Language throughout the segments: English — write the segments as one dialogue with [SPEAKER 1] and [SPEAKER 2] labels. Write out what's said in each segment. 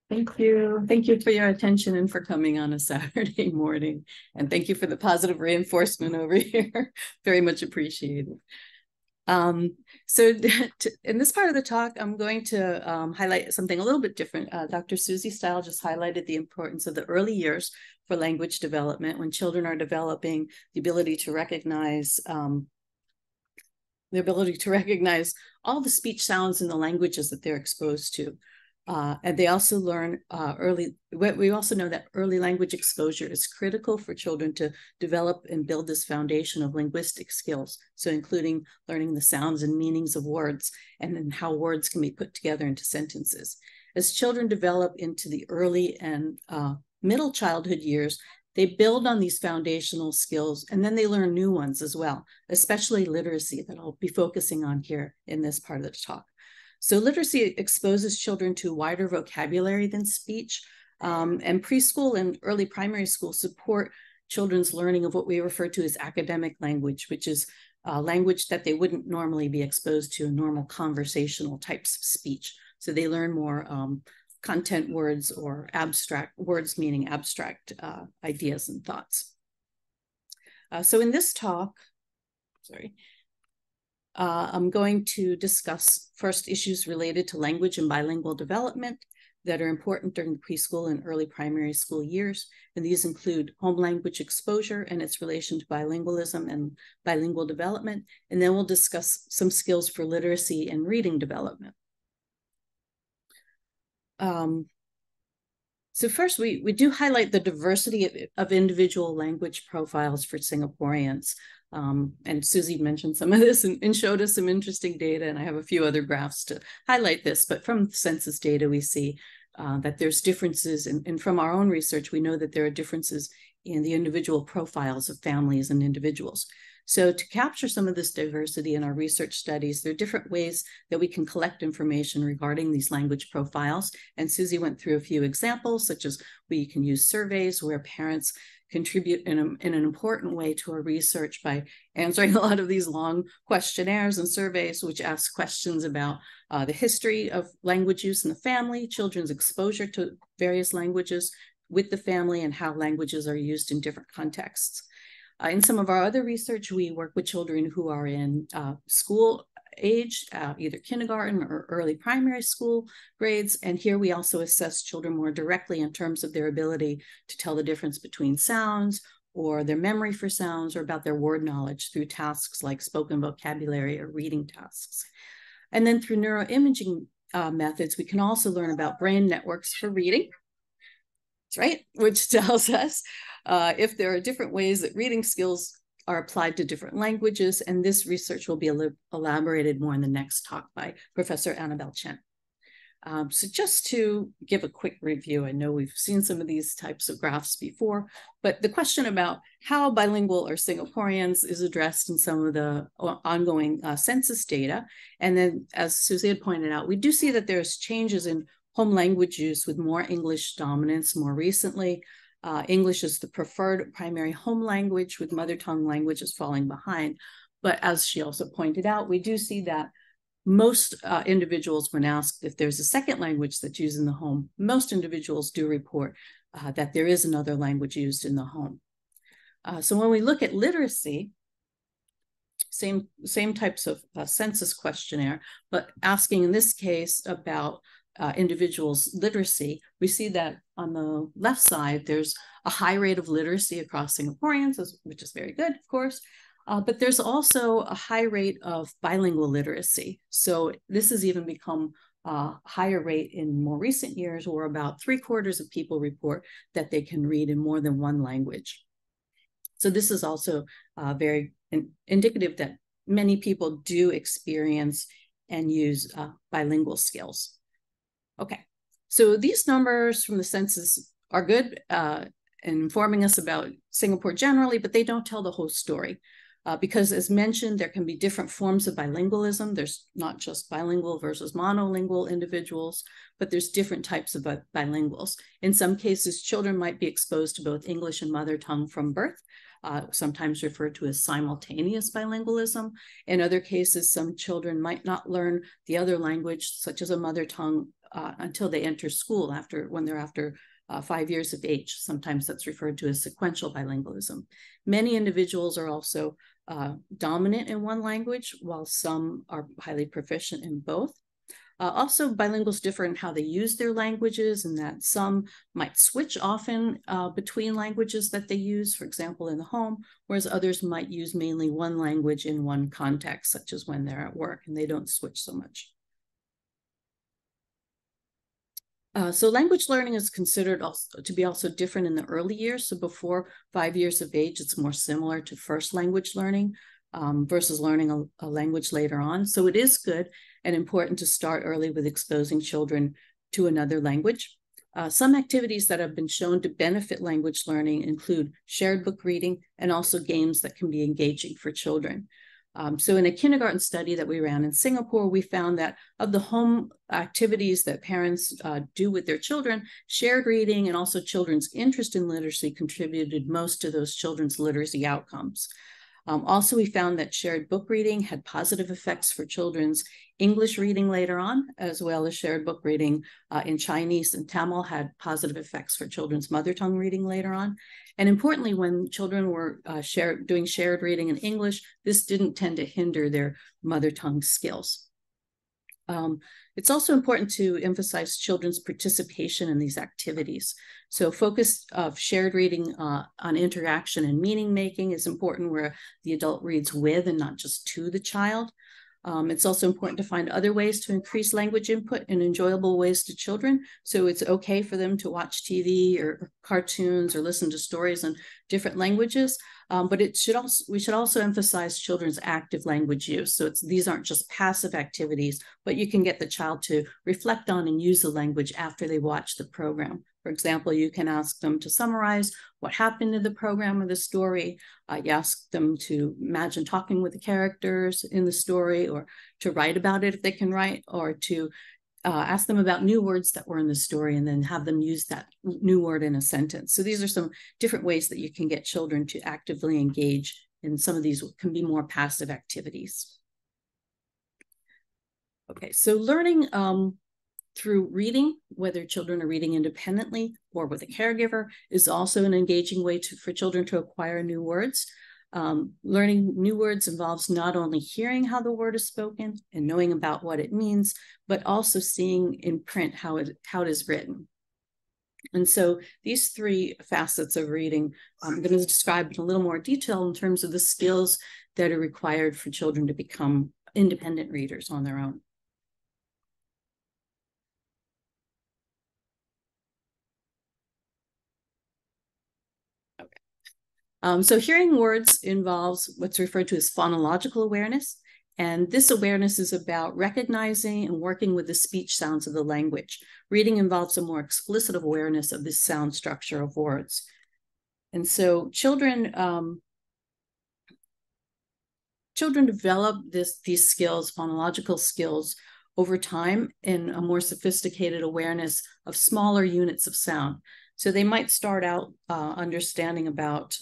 [SPEAKER 1] Thank you. Thank you for your attention and for coming on a Saturday morning. And thank you for the positive reinforcement over here. Very much appreciated. So in this part of the talk, I'm going to highlight something a little bit different. Dr. Suzy Styles just highlighted the importance of the early years for language development when children are developing the ability to recognize all the speech sounds in the languages that they're exposed to. And they also learn we also know that early language exposure is critical for children to develop and build this foundation of linguistic skills. So including learning the sounds and meanings of words and then how words can be put together into sentences. As children develop into the early and middle childhood years, they build on these foundational skills and then they learn new ones as well, especially literacy that I'll be focusing on here in this part of the talk. So literacy exposes children to a wider vocabulary than speech, and preschool and early primary school support children's learning of what we refer to as academic language, which is language that they wouldn't normally be exposed to in normal conversational types of speech. So they learn more content words or abstract words, meaning abstract ideas and thoughts. So in this talk, I'm going to discuss first issues related to language and bilingual development that are important during the preschool and early primary school years. And these include home language exposure and its relation to bilingualism and bilingual development. And then we'll discuss some skills for literacy and reading development. So first, we do highlight the diversity of individual language profiles for Singaporeans. And Suzy mentioned some of this and showed us some interesting data, and I have a few other graphs to highlight this, but from census data, we see that there's differences, and from our own research, we know that there are differences in the individual profiles of families and individuals. So to capture some of this diversity in our research studies, there are different ways that we can collect information regarding these language profiles. And Suzy went through a few examples, such as we can use surveys where parents contribute in an important way to our research by answering a lot of these long questionnaires and surveys, which ask questions about the history of language use in the family, children's exposure to various languages with the family, and how languages are used in different contexts. In some of our other research, we work with children who are in school age, either kindergarten or early primary school grades. And here we also assess children more directly in terms of their ability to tell the difference between sounds or their memory for sounds or about their word knowledge through tasks like spoken vocabulary or reading tasks. And then through neuroimaging methods, we can also learn about brain networks for reading. That's right, which tells us if there are different ways that reading skills are applied to different languages, and this research will be elaborated more in the next talk by Professor Annabelle Chian. So just to give a quick review, I know we've seen some of these types of graphs before, but the question about how bilingual are Singaporeans is addressed in some of the ongoing census data. And then, as Suzy had pointed out, we do see that there's changes in home language use with more English dominance more recently. English is the preferred primary home language, with mother tongue languages falling behind. But as she also pointed out, we do see that most individuals, when asked if there's a second language that's used in the home, most individuals do report that there is another language used in the home. So when we look at literacy, same types of census questionnaire, but asking in this case about individuals' literacy, we see that on the left side, there's a high rate of literacy across Singaporeans, which is very good, of course, but there's also a high rate of bilingual literacy. So this has even become a higher rate in more recent years, where about 3/4 of people report that they can read in more than one language. So this is also very indicative that many people do experience and use bilingual skills. Okay, so these numbers from the census are good in informing us about Singapore generally, but they don't tell the whole story. Because as mentioned, there can be different forms of bilingualism. There's not just bilingual versus monolingual individuals, but there's different types of bilinguals. In some cases, children might be exposed to both English and mother tongue from birth, sometimes referred to as simultaneous bilingualism. In other cases, some children might not learn the other language, such as a mother tongue, until they enter school when they're after 5 years of age. Sometimes that's referred to as sequential bilingualism. Many individuals are also dominant in one language, while some are highly proficient in both. Also, bilinguals differ in how they use their languages, and that some might switch often between languages that they use, for example, in the home, whereas others might use mainly one language in one context, such as when they're at work, and they don't switch so much. So language learning is considered also to be also different in the early years. So before 5 years of age, it's more similar to first language learning versus learning a language later on. So it is good and important to start early with exposing children to another language. Some activities that have been shown to benefit language learning include shared book reading and also games that can be engaging for children. So in a kindergarten study that we ran in Singapore, we found that of the home activities that parents do with their children, shared reading and also children's interest in literacy contributed most to those children's literacy outcomes. Also, we found that shared book reading had positive effects for children's English reading later on, as well as shared book reading in Chinese and Tamil had positive effects for children's mother tongue reading later on. And importantly, when children were doing shared reading in English, this didn't tend to hinder their mother tongue skills. It's also important to emphasize children's participation in these activities. So focus of shared reading on interaction and meaning making is important, where the adult reads with and not just to the child. It's also important to find other ways to increase language input in enjoyable ways to children. So it's okay for them to watch TV or cartoons or listen to stories in different languages, but we should also emphasize children's active language use. So these aren't just passive activities, but you can get the child to reflect on and use the language after they watch the program. For example, you can ask them to summarize what happened in the program or the story. You ask them to imagine talking with the characters in the story, or to write about it if they can write, or to ask them about new words that were in the story and then have them use that new word in a sentence. So these are some different ways that you can get children to actively engage in some of these can be more passive activities. Okay, so learning through reading, whether children are reading independently or with a caregiver, is also an engaging way for children to acquire new words. Learning new words involves not only hearing how the word is spoken and knowing about what it means, but also seeing in print how it is written. And so these three facets of reading, I'm going to describe in a little more detail in terms of the skills that are required for children to become independent readers on their own. So hearing words involves what's referred to as phonological awareness. And this awareness is about recognizing and working with the speech sounds of the language. Reading involves a more explicit awareness of the sound structure of words. And so children develop these skills, phonological skills, over time in a more sophisticated awareness of smaller units of sound. So they might start out understanding about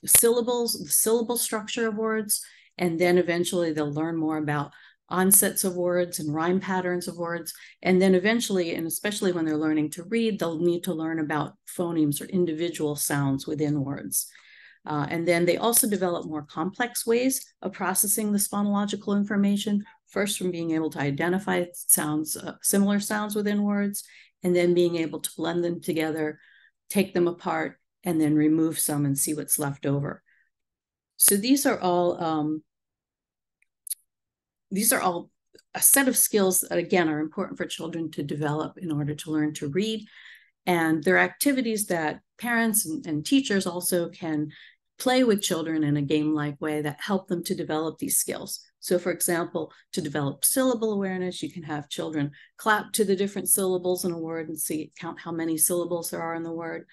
[SPEAKER 1] syllables, the syllable structure of words, and then eventually they'll learn more about onsets of words and rhyme patterns of words. And then eventually, and especially when they're learning to read, they'll need to learn about phonemes or individual sounds within words. And then they also develop more complex ways of processing this phonological information, first from being able to identify sounds, similar sounds within words, and then being able to blend them together, take them apart, and then remove some and see what's left over. So these are all a set of skills that, again, are important for children to develop in order to learn to read. And they're activities that parents and teachers also can play with children in a game-like way that help them to develop these skills. So for example, to develop syllable awareness, you can have children clap to the different syllables in a word and count how many syllables there are in the word.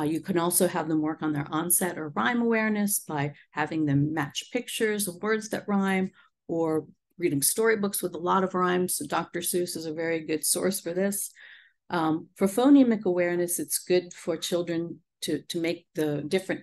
[SPEAKER 1] You can also have them work on their onset or rhyme awareness by having them match pictures of words that rhyme, or reading storybooks with a lot of rhymes. So Dr. Seuss is a very good source for this. For phonemic awareness, it's good for children to make the different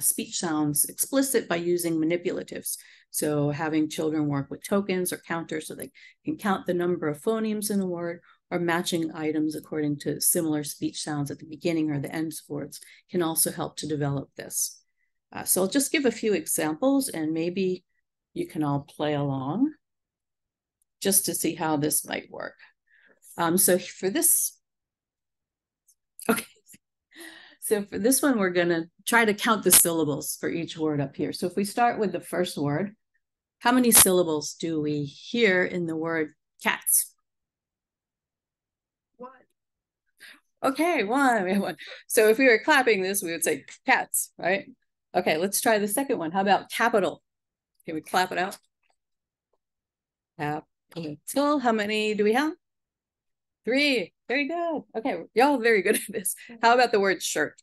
[SPEAKER 1] speech sounds explicit by using manipulatives. So having children work with tokens or counters so they can count the number of phonemes in a word, or matching items according to similar speech sounds at the beginning or the end of words can also help to develop this. So I'll just give a few examples and maybe you can all play along just to see how this might work. So for this, okay. So for this one, we're gonna try to count the syllables for each word up here. So if we start with the first word, how many syllables do we hear in the word cats? One. Okay, one, we have one. So if we were clapping this, we would say cats, right? Okay, let's try the second one. How about capital? Can we clap it out? Capital. How many do we have? 3. Very good. Okay, y'all very good at this. How about the word shirt?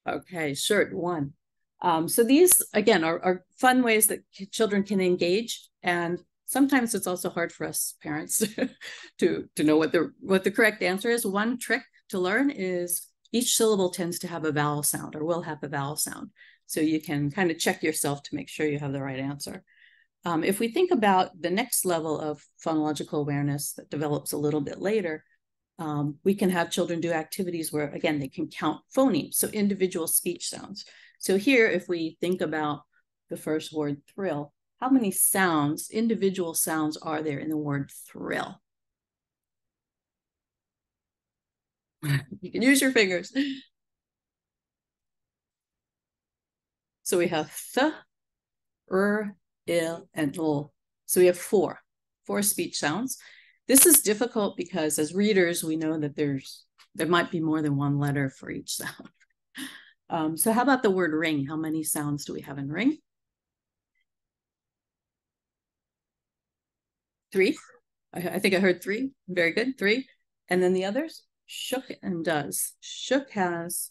[SPEAKER 1] Okay, shirt, 1. So these, again, are fun ways that children can engage. And sometimes it's also hard for us parents to know what the correct answer is. One trick to learn is each syllable tends to have a vowel sound or will have a vowel sound. So you can kind of check yourself to make sure you have the right answer. If we think about the next level of phonological awareness that develops a little bit later, we can have children do activities where, again, they can count phonemes, so individual speech sounds. So here, if we think about the first word, thrill, how many sounds, individual sounds, are there in the word thrill? You can use your fingers. So we have th, il, and l. So we have 4 speech sounds. This is difficult because as readers, we know that there might be more than one letter for each sound. So how about the word ring? How many sounds do we have in ring? 3. I think I heard 3. Very good, 3. And then the others? Shook and does. Shook has...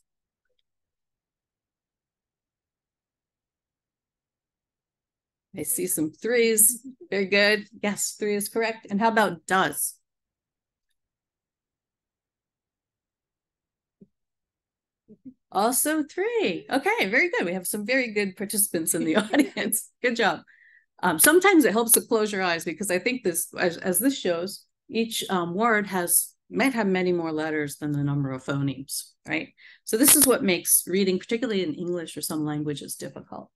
[SPEAKER 1] I see some 3s. Very good. Yes, 3 is correct. And how about does? Also 3. Okay, very good. We have some very good participants in the audience. Good job. Sometimes it helps to close your eyes because I think this, as this shows, each word might have many more letters than the number of phonemes, right? So this is what makes reading, particularly in English or some languages, difficult.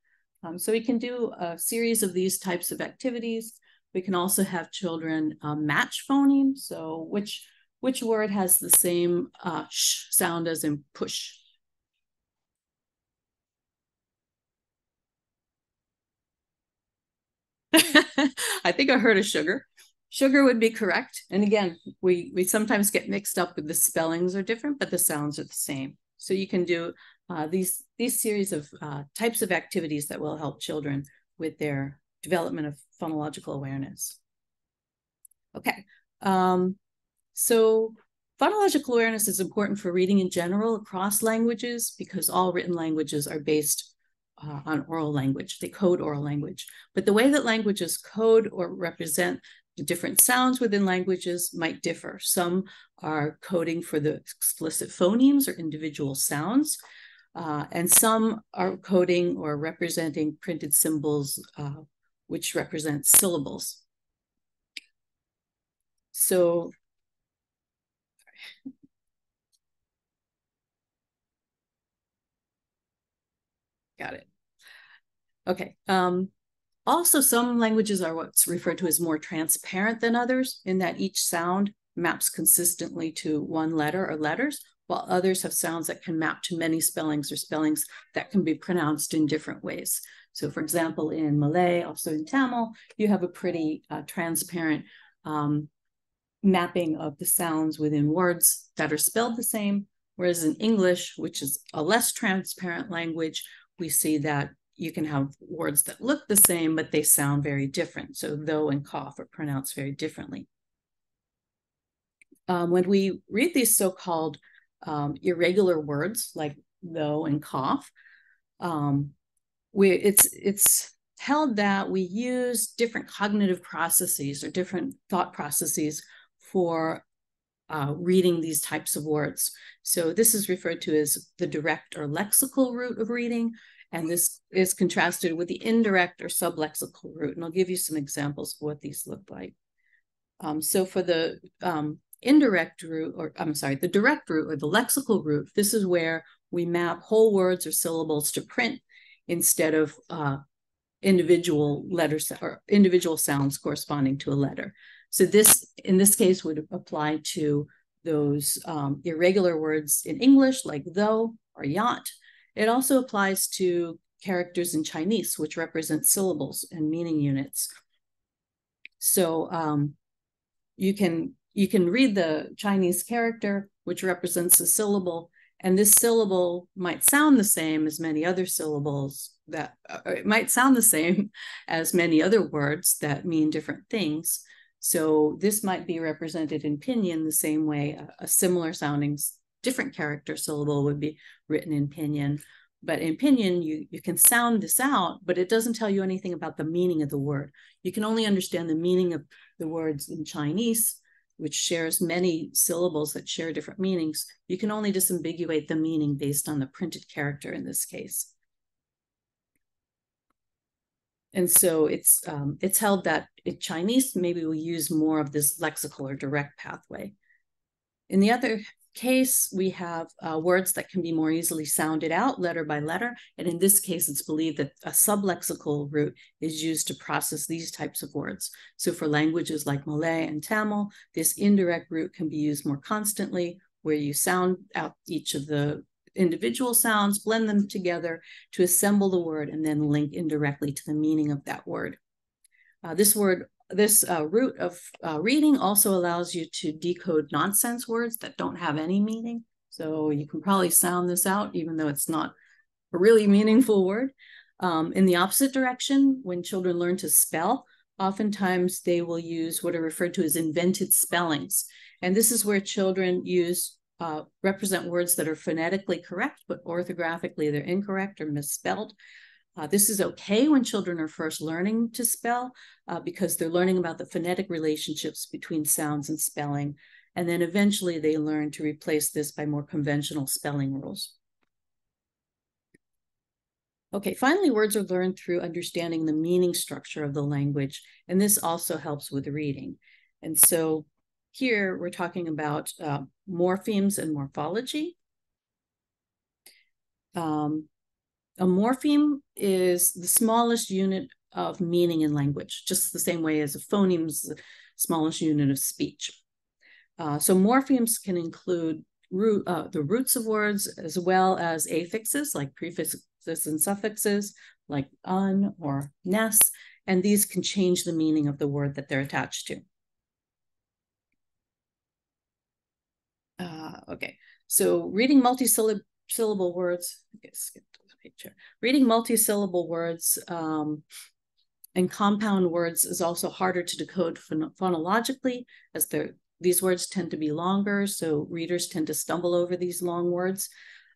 [SPEAKER 1] So we can do a series of these types of activities. We can also have children match phonemes. So which word has the same sh sound as in push? I think I heard a sugar. Sugar would be correct. And again, we sometimes get mixed up with the spellings are different, but the sounds are the same. So you can do these series of types of activities that will help children with their development of phonological awareness. Okay, so phonological awareness is important for reading in general across languages because all written languages are based on oral language. They code oral language. But the way that languages code or represent the different sounds within languages might differ. Some are coding for the explicit phonemes or individual sounds, and some are coding or representing printed symbols, which represent syllables. So, got it. Okay. Also, some languages are what's referred to as more transparent than others in that each sound maps consistently to one letter or letters, while others have sounds that can map to many spellings or spellings that can be pronounced in different ways. So for example, in Malay, also in Tamil, you have a pretty transparent mapping of the sounds within words that are spelled the same, whereas in English, which is a less transparent language, we see that you can have words that look the same, but they sound very different. So though and cough are pronounced very differently. When we read these so-called irregular words like though and cough, it's held that we use different cognitive processes or different thought processes for reading these types of words. So this is referred to as the direct or lexical route of reading, And this is contrasted with the indirect or sublexical root. And I'll give you some examples of what these look like. So for the indirect root, or I'm sorry, the direct root or the lexical root, this is where we map whole words or syllables to print instead of individual letters or individual sounds corresponding to a letter. So this, in this case, would apply to those irregular words in English like though or yacht. It also applies to characters in Chinese, which represent syllables and meaning units. So you can read the Chinese character, which represents a syllable, and this syllable might sound the same as many other syllables that, it might sound the same as many other words that mean different things. So this might be represented in pinyin the same way a similar sounding different character syllable would be written in pinyin. But in pinyin, you can sound this out, but it doesn't tell you anything about the meaning of the word. You can only understand the meaning of the words in Chinese, which shares many syllables that share different meanings. You can only disambiguate the meaning based on the printed character in this case. And so it's held that in Chinese, maybe we'll use more of this lexical or direct pathway. In the other case, we have words that can be more easily sounded out letter by letter. And in this case, it's believed that a sublexical root is used to process these types of words. So for languages like Malay and Tamil, this indirect root can be used more constantly, where you sound out each of the individual sounds, blend them together to assemble the word, and then link indirectly to the meaning of that word. This root of reading also allows you to decode nonsense words that don't have any meaning. So you can probably sound this out, even though it's not a really meaningful word. In the opposite direction, when children learn to spell, oftentimes they will use what are referred to as invented spellings. And this is where children represent words that are phonetically correct, but orthographically they're incorrect or misspelled. This is okay when children are first learning to spell because they're learning about the phonetic relationships between sounds and spelling. And then eventually they learn to replace this by more conventional spelling rules. Okay, finally, words are learned through understanding the meaning structure of the language. And this also helps with reading. And so here we're talking about morphemes and morphology. A morpheme is the smallest unit of meaning in language, just the same way as a phoneme is the smallest unit of speech. So morphemes can include the roots of words, as well as affixes like prefixes and suffixes like un or ness, and these can change the meaning of the word that they're attached to. Okay, so reading multisyllable words, skip to the picture. Reading multisyllable words and compound words is also harder to decode phonologically, as these words tend to be longer, so readers tend to stumble over these long words.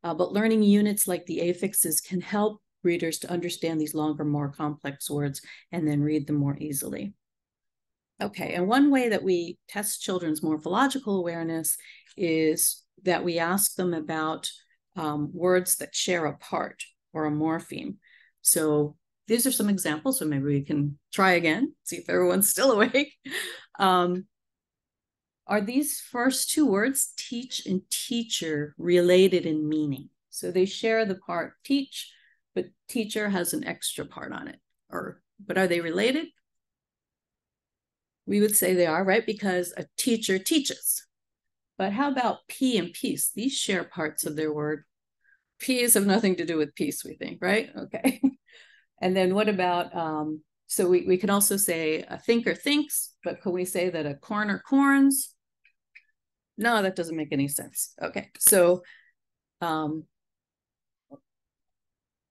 [SPEAKER 1] But learning units like the affixes can help readers to understand these longer, more complex words and then read them more easily. Okay, and one way that we test children's morphological awareness is that we ask them about words that share a part or a morpheme. So these are some examples, so maybe we can try again, see if everyone's still awake. Are these first two words, teach and teacher, related in meaning? So they share the part teach, but teacher has an extra part on it. But are they related? We would say they are, right? Because a teacher teaches. But how about P and peace? These share parts of their word. P's have nothing to do with peace, we think, right? Okay. And then what about, so we can also say a thinker thinks, but can we say that a corner corns? No, that doesn't make any sense. Okay, so, okay,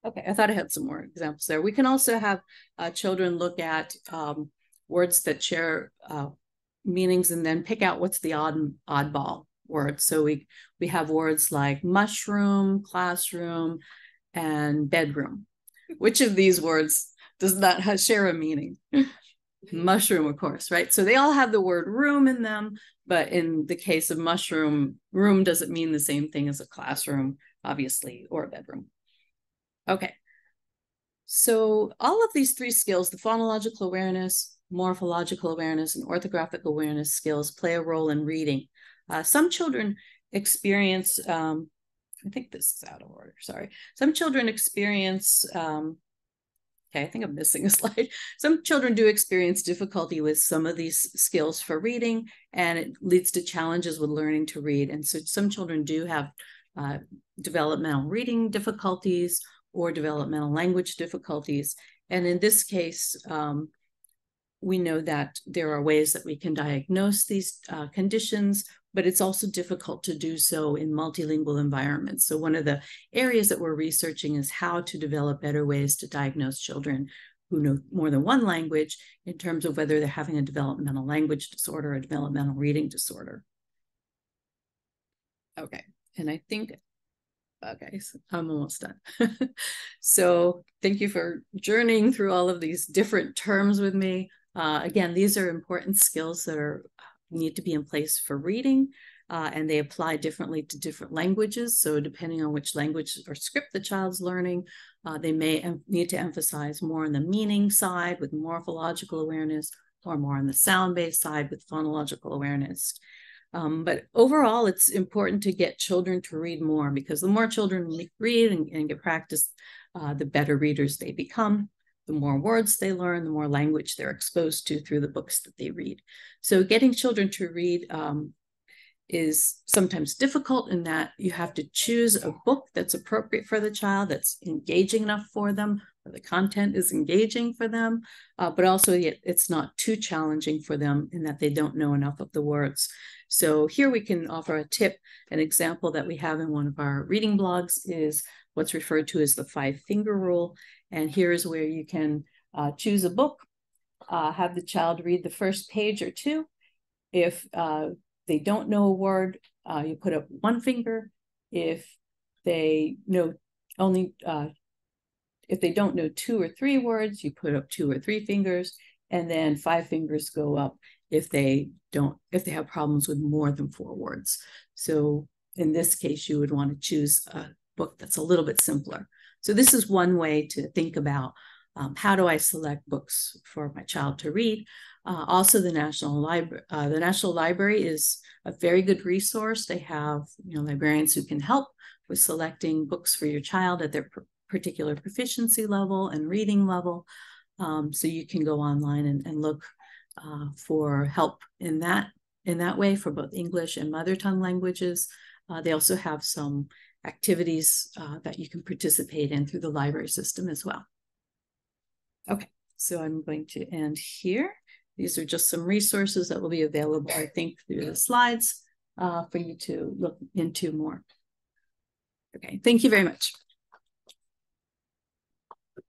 [SPEAKER 1] I thought I had some more examples there. We can also have children look at words that share meanings and then pick out what's the oddball word. So we have words like mushroom, classroom, and bedroom. Which of these words does not share a meaning? Mushroom, of course, right? So they all have the word room in them, but in the case of mushroom, room doesn't mean the same thing as a classroom, obviously, or a bedroom. Okay, So all of these three skills, the phonological awareness, morphological awareness, and orthographic awareness skills play a role in reading. Some children experience, I think this is out of order, sorry. Some children experience, okay, I think I'm missing a slide. Some children do experience difficulty with some of these skills for reading, and it leads to challenges with learning to read. And so some children do have developmental reading difficulties or developmental language difficulties. And in this case, we know that there are ways that we can diagnose these conditions, but it's also difficult to do so in multilingual environments. So one of the areas that we're researching is how to develop better ways to diagnose children who know more than one language in terms of whether they're having a developmental language disorder or a developmental reading disorder. Okay, and I think, okay, so I'm almost done. So thank you for journeying through all of these different terms with me. Again, these are important skills that need to be in place for reading, and they apply differently to different languages. So depending on which language or script the child's learning, they may need to emphasize more on the meaning side with morphological awareness, or more on the sound-based side with phonological awareness. But overall, it's important to get children to read more, because the more children read and get practice, the better readers they become. The more words they learn, the more language they're exposed to through the books that they read. So getting children to read is sometimes difficult in that you have to choose a book that's appropriate for the child, that's engaging enough for them, or the content is engaging for them, but also it's not too challenging for them in that they don't know enough of the words. So here we can offer a tip. An example that we have in one of our reading blogs is what's referred to as the 5-finger rule. And here is where you can choose a book, have the child read the first page or two. If they don't know a word, you put up 1 finger. If they know if they don't know 2 or 3 words, you put up 2 or 3 fingers, and then 5 fingers go up if they have problems with more than 4 words. So in this case, you would want to choose a book that's a little bit simpler. So this is one way to think about how do I select books for my child to read. Also, the National Library is a very good resource. They have librarians who can help with selecting books for your child at their particular proficiency level and reading level. So you can go online and look for help in that way for both English and mother tongue languages. They also have some activities that you can participate in through the library system as well. Okay, so I'm going to end here. These are just some resources that will be available, I think, through the slides for you to look into more. Okay, thank you very much.